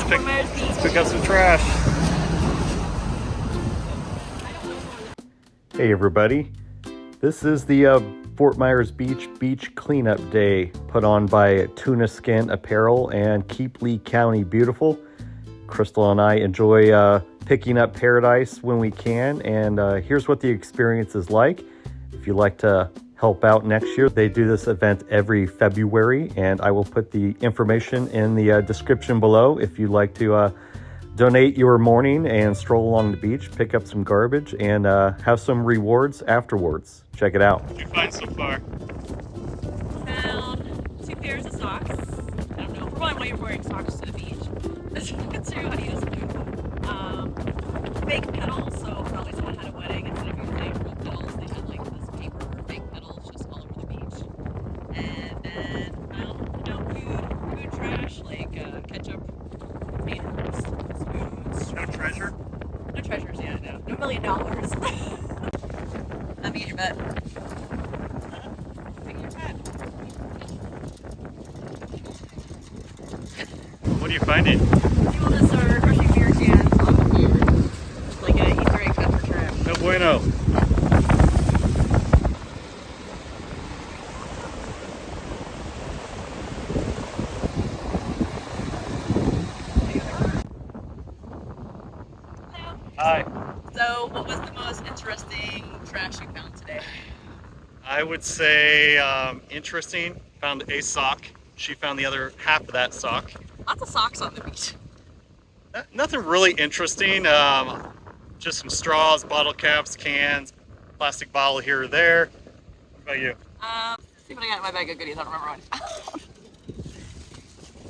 pick up some trash. Hey everybody, this is the Fort Myers Beach Cleanup Day put on by Tunaskin Apparel and Keep Lee County Beautiful. Crystal and I enjoy picking up paradise when we can, and here's what the experience is like. If you'd like to help out next year, they do this event every February, and I will put the information in the description below if you'd like to donate your morning and stroll along the beach, pick up some garbage, and have some rewards afterwards. Check it out. What did you find so far? Found 2 pairs of socks. I don't know, probably why you're wearing socks to the beach. Two adios blue. Fake petals, so probably someone had a wedding instead of using real petals, they had like this paper fake petals just all over the beach. And then found food trash like ketchup, tomatoes, spoons. No treasure? No treasures, yeah, no $1 million. That'd be your bet. What are you finding? All this are crushing beer cans on the pier. It's like an Easter egg hunt for trash. No bueno. Hello. Hi. So, what was the most interesting trash you found today? I would say interesting. Found a sock. She found the other half of that sock. Lots of socks on the beach. Nothing really interesting. Just some straws, bottle caps, cans, plastic bottle here or there. What about you? See what I got in my bag of goodies. I don't remember what.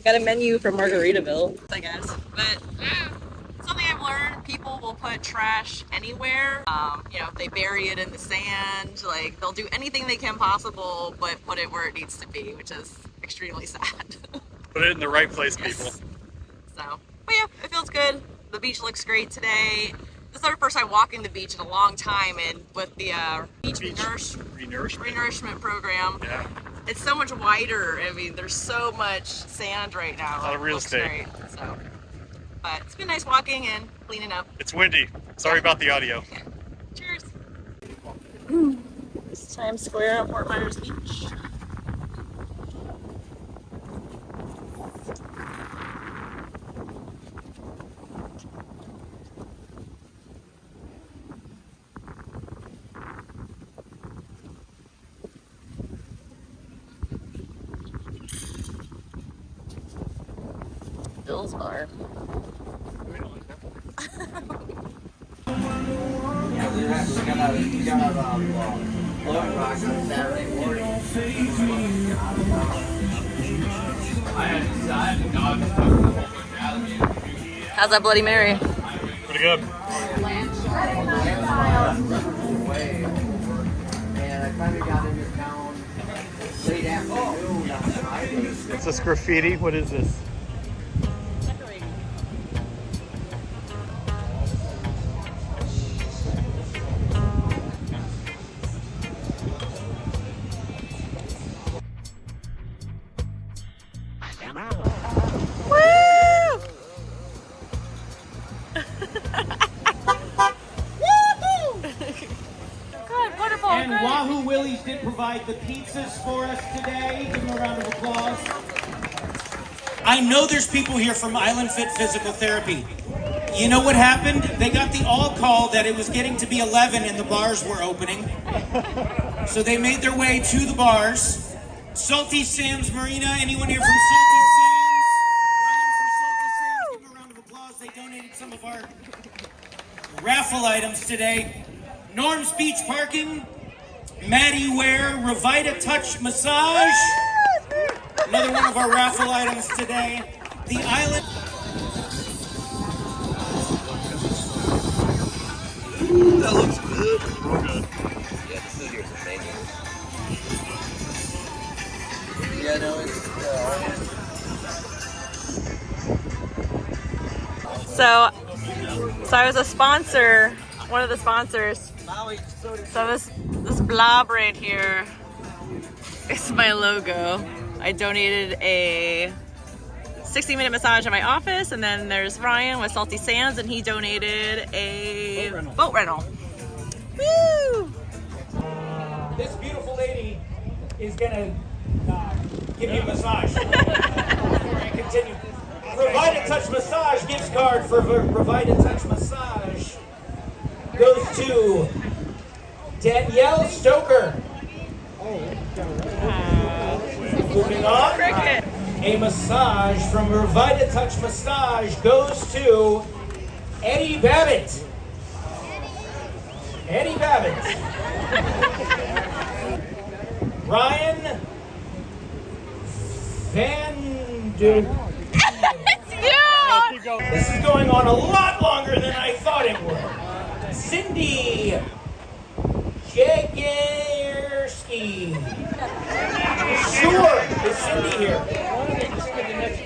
Got a menu from Margaritaville, I guess. But something I've learned: people will put trash anywhere. If they bury it in the sand, like they'll do anything they can possible, but put it where it needs to be, which is extremely sad. Put it in the right place, Yes. people. So, but yeah, it feels good. The beach looks great today. This is our first time walking the beach in a long time, and with the beach renourishment program, Yeah. it's so much wider. I mean, there's so much sand right now. A lot of real Looks estate. great, so. But it's been nice walking and cleaning up. It's windy. Sorry about the audio. Cheers. This is Times Square at Fort Myers Beach. Bill's bar. How's that Bloody Mary? Pretty good. What's this graffiti? What is this? And Wahoo Willie's did provide the pizzas for us today. Give them a round of applause. I know there's people here from Island Fit Physical Therapy. You know what happened? They got the all-call that it was getting to be 11 and the bars were opening. So they made their way to the bars. Salty Sam's Marina, anyone here from Salty Sam's? Ryan from Salty Sam's, give them a round of applause. They donated some of our raffle items today. Norm's Beach Parking, Maddie Ware, Revita Touch Massage, another one of our raffle items today. The Island. That looks good. Real good. Yeah, this is your menu. Yeah, no, it's So I was a sponsor, one of the sponsors. So this blob right here is my logo. I donated a 60-minute massage in my office, and then there's Ryan with Salty Sands, and he donated a boat rental. Woo! This beautiful lady is gonna give you a massage. Before I continue. Provide a Touch Massage gift card for Provide a Touch Massage goes to Danielle Stoker. Moving on. A massage from Provide a Touch Massage goes to Eddie Babbitt. Eddie Babbitt. Ryan Van Du. This is going on a lot longer than I thought it would. Cindy Jagerski. Sure, is Cindy here?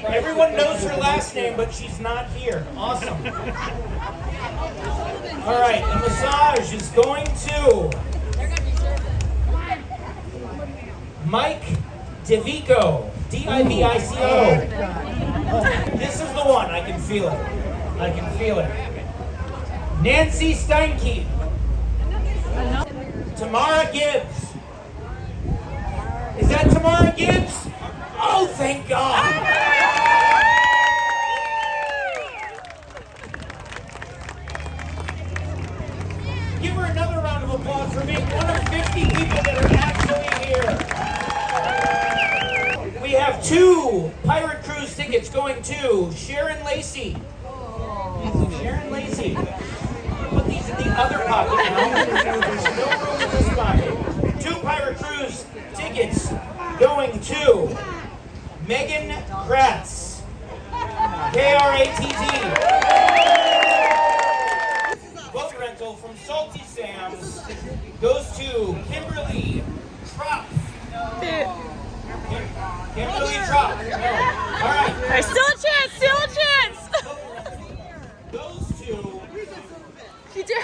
Everyone knows her last name, but she's not here. Awesome. All right, the massage is going to Mike DeVico. D-I-V-I-C-O. This is the one. I can feel it. I can feel it. Nancy Steinke. Tamara Gibbs. Is that Tamara Gibbs? Oh, thank God. Give her another round of applause for being one of 50 people that are actually here. We have 2 Pirate Cruise tickets going to Sharon Lacey. Sharon Lacey. Put these in the other pocket now. There's no room in this pocket. 2 Pirate Cruise tickets going to Megan Kratz. K-R-A-T-T. Boat rental from Salty Sam's goes to Kimberly Trop. Kimberly Trop. No. All right. There's still a chance, still a chance. Those 2. You do.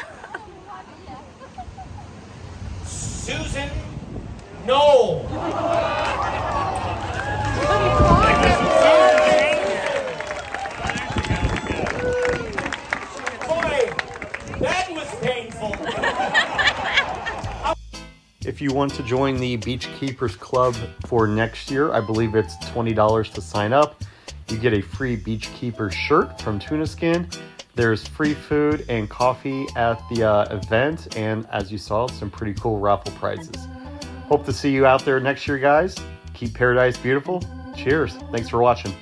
Susan Knoll. Boy, that was painful. If you want to join the Beach Keepers Club for next year, I believe it's $20 to sign up. You get a free Beach Keepers shirt from Tunaskin. There's free food and coffee at the event, and as you saw, some pretty cool raffle prizes. Hope to see you out there next year, guys. Keep paradise beautiful. Cheers. Thanks for watching.